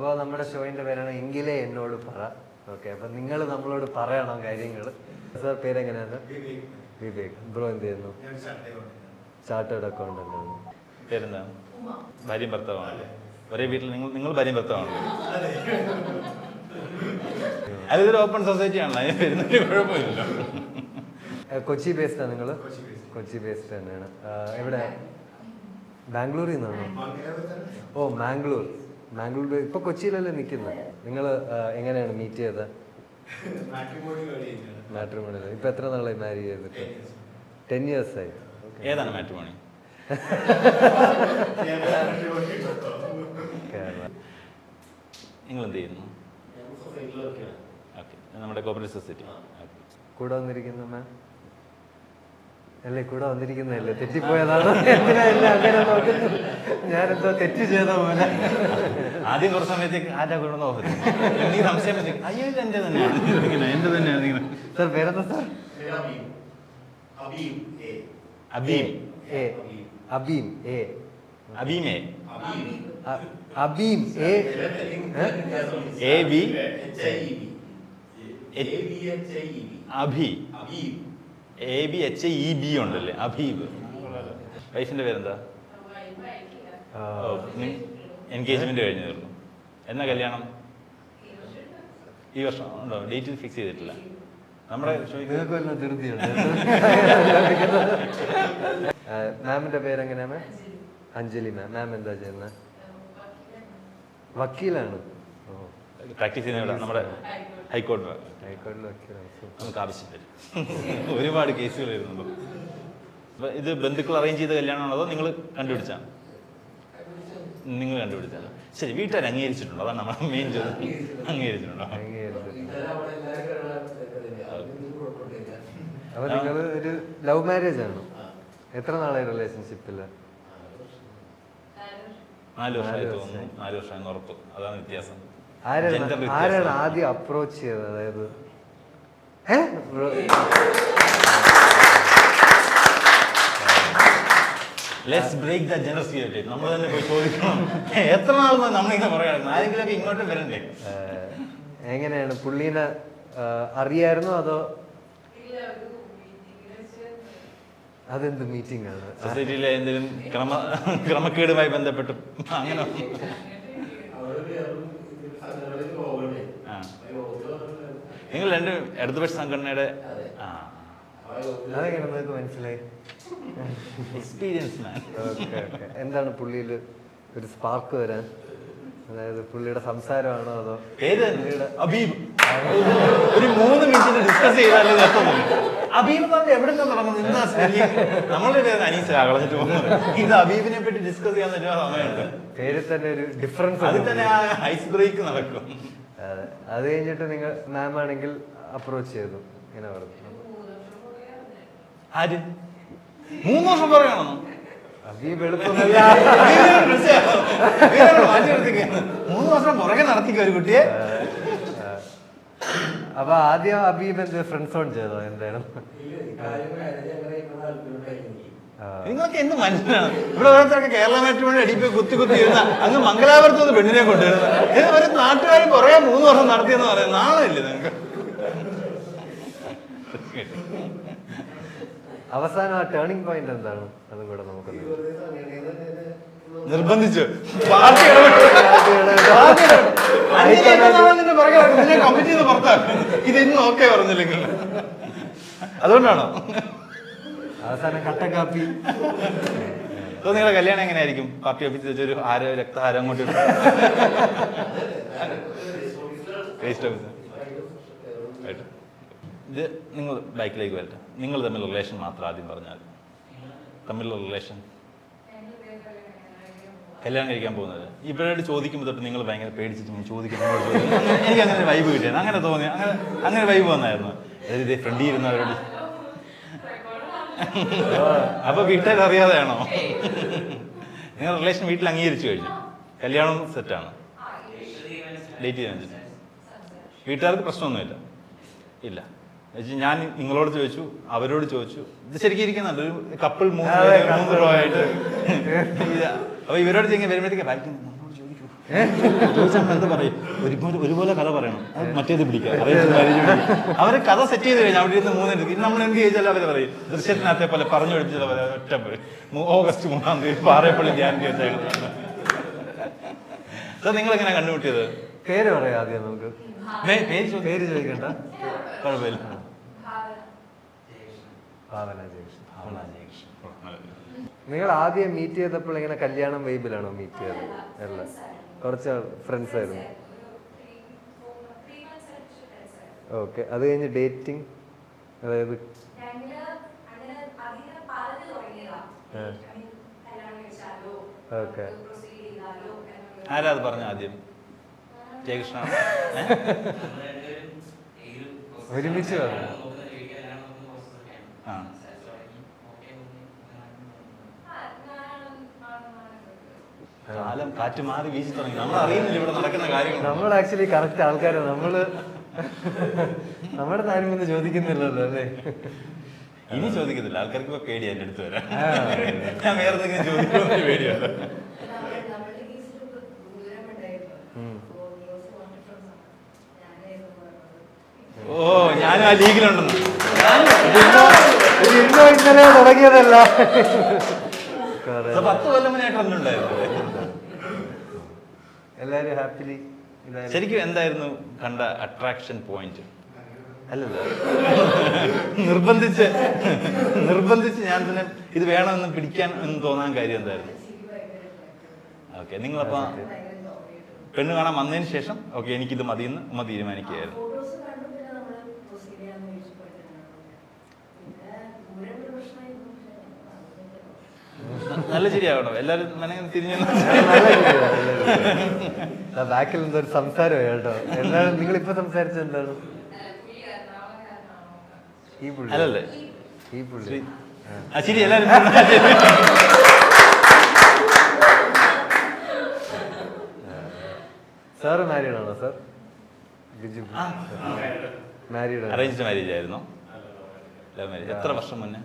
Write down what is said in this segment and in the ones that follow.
അപ്പോൾ നമ്മുടെ ഷോയിൻ്റെ പേരാണ് എങ്കിലേ എന്നോട് പറ. ഓക്കെ, അപ്പം നിങ്ങൾ നമ്മളോട് പറയണം കാര്യങ്ങൾ. സാർ പേരെങ്ങനെയാണ്? വിവേക്. ബ്രോ എന്ത് ചെയ്യുന്നു? ചാർട്ടേഡ് അക്കൗണ്ടന്റ് ആണ്. പേരെന്താ? ഭാര്യയും ഭർത്താവാണല്ലേ? ഒരേ വീട്ടിൽ നിങ്ങൾ ഭാര്യയും ഭർത്താവാണല്ലോ? അതൊരു ഓപ്പൺ സൊസൈറ്റി ആണല്ലോ, അതിന് വരുന്നതിന് കുഴപ്പമില്ലല്ലോ. കൊച്ചി ബേസ്ഡാണ് നിങ്ങൾ? കൊച്ചി ബേസ്ഡ് തന്നെയാണ്. എവിടെ? ബാംഗ്ലൂരിൽ നിന്നാണോ? ഓ, മാംഗ്ലൂർ. ഇപ്പൊ കൊച്ചിയിലല്ലേ നിൽക്കുന്നത്? നിങ്ങൾ എങ്ങനെയാണ് മീറ്റ് ചെയ്തത്? മാട്രിമോണിയിൽ. ഇപ്പൊ എത്ര നാളായി മാരി ചെയ്തിട്ട്? 10 years ആയി. ഏതാണ് മാട്രിമോണി? നിങ്ങൾ എന്ത് ചെയ്യുന്നു? ഓക്കെ, നമ്മുടെ കോപ്പറേറ്റീവ് സൊസൈറ്റി. കൂടെ വന്നിരിക്കുന്ന മാം അല്ലേ? കൂടെ വന്നിരിക്കുന്നതല്ലേ? തെറ്റിപ്പോയതാണ്. എന്തിനാ അങ്ങനെ നോക്കുന്നത്? ഞാനെന്തോ തെറ്റ് ചെയ്ത പോലെ. ആദ്യം കുറച്ച് സമയത്തേക്ക് ആരാ കൂടെ നോക്കുന്നത്? എനിക്ക് സംശയം അയ്യോ ഇത് എൻ്റെ തന്നെയാണ്, എൻ്റെ തന്നെയാണ്. സാർ പേരെന്താ സാർ? അബീം. അബീം എ. അബീമേ. അബീം എ. ABHIEB. അഭി. ABHIEB ഉണ്ടല്ലേ? അഭീബ്. വൈഫിന്റെ പേരെന്താ? എൻഗേജ്മെന്റ് കഴിഞ്ഞു തീർന്നു. എന്നാ കല്യാണം? ഈ വർഷം ഉണ്ടോ? ഡേറ്റ് ഫിക്സ് ചെയ്തിട്ടില്ല. നമ്മുടെ മാമിന്റെ പേരെങ്ങനെയാ മാം? അഞ്ജലി മാം. മാം എന്താ ചെയ്യുന്നത്? വക്കീലാണ്. പ്രാക്ടീസ് ചെയ്യുന്ന നമ്മുടെ ഹൈക്കോടതി വക്കീലാണ്. നമുക്ക് ആവശ്യം വരും. ഒരുപാട് കേസുകൾ വരുന്നുണ്ടോ? അപ്പൊ ഇത് ബന്ധുക്കൾ അറേഞ്ച് ചെയ്ത കല്യാണമാണോ അതോ നിങ്ങൾ കണ്ടുപിടിച്ചാണ്? നിങ്ങൾ കണ്ടുപിടിച്ചാണ്. ശരി, വീട്ടുകാർ അംഗീകരിച്ചിട്ടുണ്ടോ? അതാണ് നമ്മുടെ മെയിൻ ചോദ്യം. അംഗീകരിച്ചിട്ടുണ്ടോ? അപ്പൊ നിങ്ങൾ ഒരു ലവ് മാരേജ് ആണോ? എത്ര നാളായി റിലേഷൻഷിപ്പില്? 4 വർഷമായി തോന്നുന്നു. 4 വർഷമായി ഉറപ്പ്. അതാണ് വ്യത്യാസം. ആരാണ് ആദ്യം അപ്രോച്ച് ചെയ്തത്? അതായത് let's break the general stereotype. നമ്മൾ തന്നെ പോയി ചോദിക്കണം. എത്ര നാളെന്ന് നമ്മളിങ്ങനെ പറയുകയായിരുന്നു. ആരെങ്കിലുമൊക്കെ ഇങ്ങോട്ടും വരണ്ടേ? എങ്ങനെയാണ്? പുള്ളീനെ അറിയായിരുന്നോ അതോ? അതെന്ത് മീറ്റിംഗ് ആണ്? സൊസൈറ്റിയിലെ എന്തെങ്കിലും ക്രമക്കേടുമായി ബന്ധപ്പെട്ട് അങ്ങനെ? നിങ്ങൾ രണ്ടും ഇടതുപക്ഷ സംഘടനയുടെ അതെങ്ങനെ നിങ്ങൾക്ക് മനസ്സിലായി? എക്സ്പീരിയൻസ് മാൻ. എന്താണ് പുള്ളിയിൽ ഒരു സ്പാർക്ക് വരാൻ? അതായത് പുള്ളിയുടെ സംസാരമാണോ അതോ? അബീബ്. ഒരു 3 മിനിറ്റ് ഡിസ്കസ് ചെയ്താലേ അബീബ് തന്നെ എവിടെ നിന്ന് തുടങ്ങുന്നത്? നമ്മളെ അനീസ കളഞ്ഞിട്ട് പോകുന്നത്. ഇത് അബീബിനെ പറ്റി ഡിസ്കസ് ചെയ്യാൻ പറ്റുന്ന സമയമുണ്ട്. പേരിൽ തന്നെ ഒരു ഡിഫറൻസ്. അതിൽ തന്നെ ആ ഐസ് ബ്രേക്ക് നടക്കും. അത് കഴിഞ്ഞിട്ട് നിങ്ങൾ മാം ആണെങ്കിൽ അപ്രോച്ച് ചെയ്തു ഇങ്ങനെ പറഞ്ഞു? ആര്? 3 വർഷം പറയണോ? അബീബ് എളുപ്പമല്ല. 3 വർഷം പുറകെ നടത്തിക്ക ഒരു കുട്ടിയെ. അപ്പൊ ആദ്യം അബീബ് എന്ത് ഫ്രണ്ട് സോൺ ചെയ്തോ? എന്തായാലും നിങ്ങൾക്ക് എന്ത് മനസ്സിലാണ്? ഇവിടെ ഓരോരുത്തരൊക്കെ കേരള മാട്രിമോണി അടിപ്പ് കുത്തി ഇരുന്ന അങ്ങ് മംഗലാപുരത്ത് പെണ്ണിനെ കൊണ്ടുവരുന്നത്. ഒരു നാട്ടുകാർ കുറെ 3 വർഷം നടത്തിയെന്ന് പറയുന്നത് നാളെയല്ലേ നിങ്ങൾക്ക്? അവസാനം ആ ടേണിംഗ് പോയിന്റ് എന്താണ്? അതും കൂടെ നമുക്ക് നിർബന്ധിച്ചു കമ്മിറ്റിന്ന് പുറത്താക്കും. ഇത് ഇന്ന് ഓക്കെ പറഞ്ഞില്ലെങ്കിൽ അതുകൊണ്ടാണോ? അവസാനം കട്ടൻ കാപ്പി. അപ്പോൾ നിങ്ങളുടെ കല്യാണം എങ്ങനെയായിരിക്കും? പാർട്ടി ഓഫീസിൽ വെച്ചൊരു രക്തഹാരം അങ്ങോട്ട് രജിസ്റ്റർ ഓഫീസർ. ഇത് നിങ്ങൾ ബൈക്കിലേക്ക് വരട്ടെ. നിങ്ങൾ തമ്മിലുള്ള റിലേഷൻ മാത്രം ആദ്യം പറഞ്ഞാൽ. തമ്മിലുള്ള റിലേഷൻ, കല്യാണം കഴിക്കാൻ പോകുന്നത്. ഇവരോട് ചോദിക്കുമ്പോൾ തൊട്ട് നിങ്ങൾ ഭയങ്കര പേടിച്ചിട്ട് ചോദിക്കുന്നു. എനിക്ക് അങ്ങനെ വൈബ് കിട്ടിയത്, അങ്ങനെ തോന്നി, അങ്ങനെ വൈബ് വന്നായിരുന്നു. അതായത് ഫ്രണ്ടിൽ ഇരുന്നവരോട്. അപ്പൊ വീട്ടുകാർ അറിയാതെയാണോ? നിങ്ങൾ റിലേഷൻ വീട്ടിൽ അംഗീകരിച്ചു കഴിഞ്ഞു, കല്യാണം സെറ്റാണ്, ഡേറ്റ് ചെയ്യാൻ വെച്ചിട്ട് വീട്ടുകാർക്ക് പ്രശ്നമൊന്നുമില്ല? ഇല്ല. ഞാൻ നിങ്ങളോട് ചോദിച്ചു, അവരോട് ചോദിച്ചു. ഇത് ശരിക്കും ഇരിക്കുന്നുണ്ട് ഒരു കപ്പിൾ 3 രൂപ ആയിട്ട്. അപ്പൊ ഇവരോട് ചെയ്യുക വരുമ്പോഴത്തേക്ക് ബാക്കി നമ്മളോട് ചോദിക്കൂ, ചോദിച്ചാൽ എന്താ പറയും, ഒരുപോലെ കഥ പറയണം, അത് മറ്റേത് പിടിക്കാം, അവര് കഥ സെറ്റ് ചെയ്ത് കഴിഞ്ഞാൽ അവിടെ ഇരുന്ന് 3 ഇനി നമ്മൾ എന്ത് ചോദിച്ചാലും അവർ പറയും ദൃശ്യത്തിനകത്തെ പോലെ പറഞ്ഞു പഠിച്ചത് പോലെ ഒറ്റ ഓഗസ്റ്റ് 3-ാം തീയതി പാറേപ്പള്ളി ധ്യാനം വെച്ചായിരുന്നു. അത് നിങ്ങൾ എങ്ങനെ കണ്ടുപിട്ടിയത്? പേര് പറയാം ആദ്യം നമുക്ക്. പേര് ചോദിക്കണ്ട, കുഴപ്പമില്ല. ഭാവന ജയകൃഷ്ണൻ. ഭാവന ജയകൃഷ്ണൻ. നിങ്ങൾ ആദ്യം മീറ്റ് ചെയ്തപ്പോൾ ഇങ്ങനെ കല്യാണം വൈബിലാണോ മീറ്റ് ചെയ്തത്? അല്ല, കുറച്ച് ഫ്രണ്ട്സ് ആയിരുന്നു. ഓക്കെ, അത് കഴിഞ്ഞ് ഡേറ്റിംഗ്, അതായത് ഓക്കെ. ആരാ അത് പറഞ്ഞ ആദ്യം? ജയകൃഷ്ണ ഒരുമിച്ച് പറഞ്ഞു. ആ, കാലം കാറ്റ് മാറി വീശി തുടങ്ങി. നമ്മൾ അറിയുന്നില്ല ഇവിടെ നടക്കുന്ന കാര്യങ്ങൾ. നമ്മൾ ആക്ച്വലി കറക്റ്റ് ആൾക്കാരാണ്. നമ്മുടെ താരമൊന്നും ചോദിക്കുന്നില്ലല്ലോ അല്ലേ? ഇനി ചോദിക്കത്തില്ല, ആൾക്കാർക്ക് ഇപ്പൊ പേടിയാ എന്റെ അടുത്ത് വരാൻ. ഞാൻ വേറെ എന്തെങ്കിലും ചോദിക്കുമ്പോൾ പേടിയല്ല. ഓ, ഞാനും ആ ലീഗിലുണ്ടെന്ന്. ഇന്നലെ തുടങ്ങിയതല്ല, 10 കൊല്ലം മുന്നേ ട്രെൻഡുണ്ടായിരുന്നു. എല്ലാരും ഹാപ്പിലി. ശരിക്കും എന്തായിരുന്നു കണ്ട അട്രാക്ഷൻ പോയിന്റ്? അല്ലല്ലോ, നിർബന്ധിച്ച് ഞാൻ തന്നെ ഇത് വേണമെന്ന് പിടിക്കാൻ എന്ന് തോന്നാൻ കാര്യം എന്തായിരുന്നു? ഓക്കെ, നിങ്ങളപ്പോ പെണ്ണ് കാണാൻ വന്നതിന് ശേഷം ഓക്കെ എനിക്കിത് മതിയെന്ന് ഉമ്മ തീരുമാനിക്കുകയായിരുന്നു. നല്ല ശരിയാവണോ? എല്ലാരും തിരിഞ്ഞു ബാക്കിൽ എന്തൊരു സംസാരമായി കേട്ടോ. എന്താണ് നിങ്ങളിപ്പോ സംസാരിച്ചത്? എന്താണ് ഈ പുള്ളി? അല്ലല്ലേ, ഈ പുള്ളി ശരി. എല്ലാരും സാറ് മാരീഡ് ആണോ sir? Biju married. Arranged marriage ആയിരുന്നോ? Love marriage. എത്ര വർഷം മുന്നേ?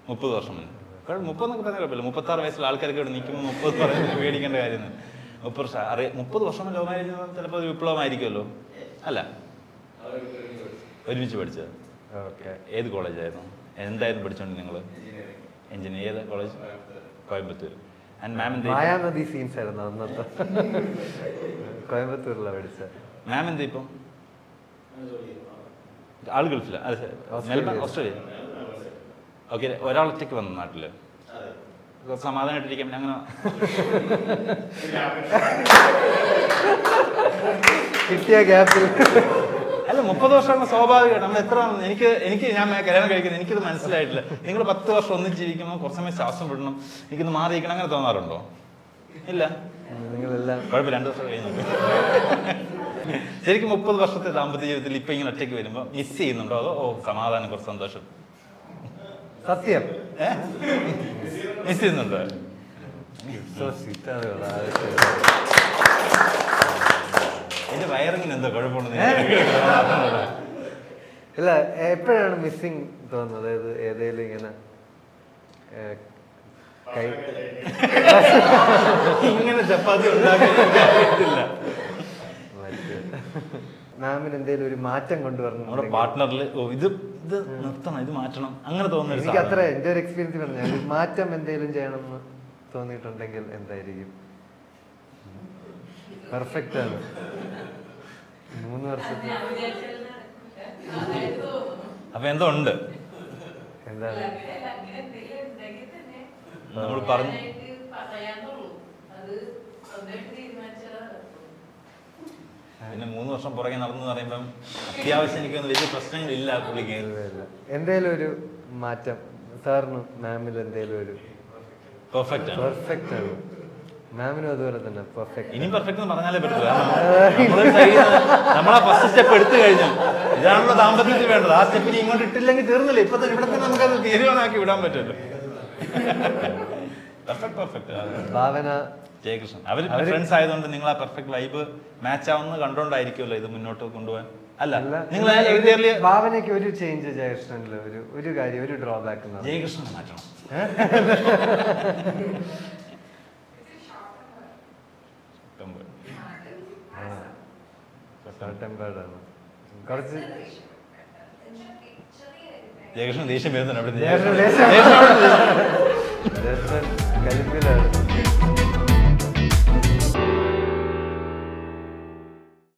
30 വർഷം മുന്നേ. 30 എന്നൊക്കെ പറഞ്ഞാൽ കുഴപ്പമില്ല. 36 വയസ്സുള്ള ആൾക്കാരൊക്കെ ഇവിടെ നിൽക്കുമ്പോൾ 30 പറയുന്നത് പേടിക്കേണ്ട കാര്യം. 30 വർഷം ലവ് മാരേജ് ചിലപ്പോൾ ഒരു വിപ്ലവമായിരിക്കുമല്ലോ. അല്ല, ഒരുമിച്ച് പഠിച്ചത്. ഓക്കെ. ഏത് കോളേജായിരുന്നു? എന്തായിരുന്നു പഠിച്ചോണ്ട് നിങ്ങൾ? എഞ്ചിനീയർ. ഏത് കോളേജ്? കോയമ്പത്തൂർ. ആൻഡ് മാം എന്ത്? മായാനദി സീൻസ് ആയിരുന്നു അന്നത്തെ. കോയമ്പത്തൂരിലാണ് പഠിച്ചത്. മാം എന്ത് ഇപ്പം? ആൾ ഗൾഫില? അതെ, മെൽബൺ, ഓസ്ട്രേലിയ. ഓക്കെ, ഒരാളൊറ്റയ്ക്ക് വന്നു നാട്ടില് സമാധാനമായിട്ടിരിക്കാൻ അങ്ങനെ കിട്ടിയ ഗ്യാപ്പിൽ. അല്ല, 30 വർഷമാണ് സ്വാഭാവികമായിട്ട്. നമ്മൾ എത്ര ഞാൻ കല്യാണം കഴിക്കുന്നത് എനിക്കിത് മനസ്സിലായിട്ടില്ല. നിങ്ങൾ 10 വർഷം ഒന്നും ജീവിക്കുമ്പോൾ കുറച്ച് സമയം ശ്വാസം വിടണം, എനിക്കിന്ന് മാറിയിരിക്കണം, അങ്ങനെ തോന്നാറുണ്ടോ? ഇല്ല, നിങ്ങളെല്ലാം കുഴപ്പമില്ല. 2 വർഷം കഴിയുന്നുണ്ട്. ശരിക്കും 30 വർഷത്തെ ദാമ്പത്യ ജീവിതത്തിൽ ഇപ്പൊ ഇങ്ങനെ ഒറ്റയ്ക്ക് വരുമ്പോ മിസ് ചെയ്യുന്നുണ്ടോ? അതോ സമാധാനം, കുറച്ച് സന്തോഷം? സത്യം മിസ് ചെയ്യുന്നുണ്ടോ? എന്റെ വയറിങ്ങിന് എന്താ കുഴപ്പമുണ്ടെന്ന് ഇല്ല. എപ്പോഴാണ് മിസ്സിങ് തോന്നുന്നത്? അതായത് ഏതേലും ഇങ്ങനെ ഇങ്ങനെ ചപ്പാത്തി ഉണ്ടാക്കില്ല. മാമിന് എന്തെങ്കിലും ഒരു മാറ്റം കൊണ്ടുവരണം നമ്മുടെ പാർട്ട്ണറിൽ ഇത് നിർത്തണം, ഇത് മാറ്റണം, അങ്ങനെ തോന്നുന്നു. എനിക്ക് അത്ര എന്റെ ഒരു എക്സ്പീരിയൻസ് പറഞ്ഞാൽ മാറ്റം എന്തെങ്കിലും ചെയ്യണമെന്ന് തോന്നിയിട്ടുണ്ടെങ്കിൽ എന്തായിരിക്കും? പെർഫെക്റ്റ് ആണ്. 3 വർഷത്തിൽ അപ്പൊ എന്തോ ഉണ്ട്. എന്താണ് നമ്മൾ പറഞ്ഞു? പിന്നെ 3 വർഷം പുറകെ നടന്നു പറയുമ്പം അത്യാവശ്യം എനിക്കൊന്നും വലിയ പ്രശ്നങ്ങളില്ല പുള്ളിക്ക്. എന്തേലും ഒരു മാറ്റം സാറിന് മാമിൽ എന്തേലും ഒരു? പെർഫെക്റ്റ് ആണ്. മാമിനും അതുപോലെ തന്നെ പെർഫെക്റ്റ്. ഇനിയും പെർഫെക്റ്റ് എന്ന് പറഞ്ഞാലേ പറ്റില്ല. നമ്മളാ ഫസ്റ്റ് സ്റ്റെപ്പ് എടുത്തു കഴിഞ്ഞു. ഇതാണല്ലോ ദാമ്പത്യത്തിൽ വേണ്ടത്. ആ സ്റ്റെപ്പിന് ഇങ്ങോട്ട് ഇട്ടില്ലെങ്കിൽ തീർന്നില്ല. ഇപ്പൊ തന്നെ ഇവിടെ തന്നെ നമുക്കത് തീരുമാനമാക്കി വിടാൻ പറ്റുമല്ലോ. പെർഫെക്റ്റ്. ഭാവന ജയകൃഷ്ണൻ അവർ ഫ്രണ്ട്സ് ആയതുകൊണ്ട് നിങ്ങൾ ആ പെർഫെക്റ്റ് വൈബ് മാച്ച് ആവുന്നത് കണ്ടോണ്ടായിരിക്കുമല്ലോ ഇത് മുന്നോട്ട് കൊണ്ടുപോകാൻ. അല്ല, നിങ്ങൾ ഭാവനയ്ക്ക് ഒരു ചേഞ്ച് ജയകൃഷ്ണനിൽ ഒരു കാര്യം, ഒരു ഡ്രോബാക്ക്? ജയകൃഷ്ണനെ മാറ്റണം. ഷോർട്ട് ടെമ്പേർഡാണ് കുറച്ച് ജയകൃഷ്ണൻ ദേഷ്യം വരുന്നുണ്ട് അവിടെ ജ്യേഷ്ഠൻ കലിപ്പിലാണ്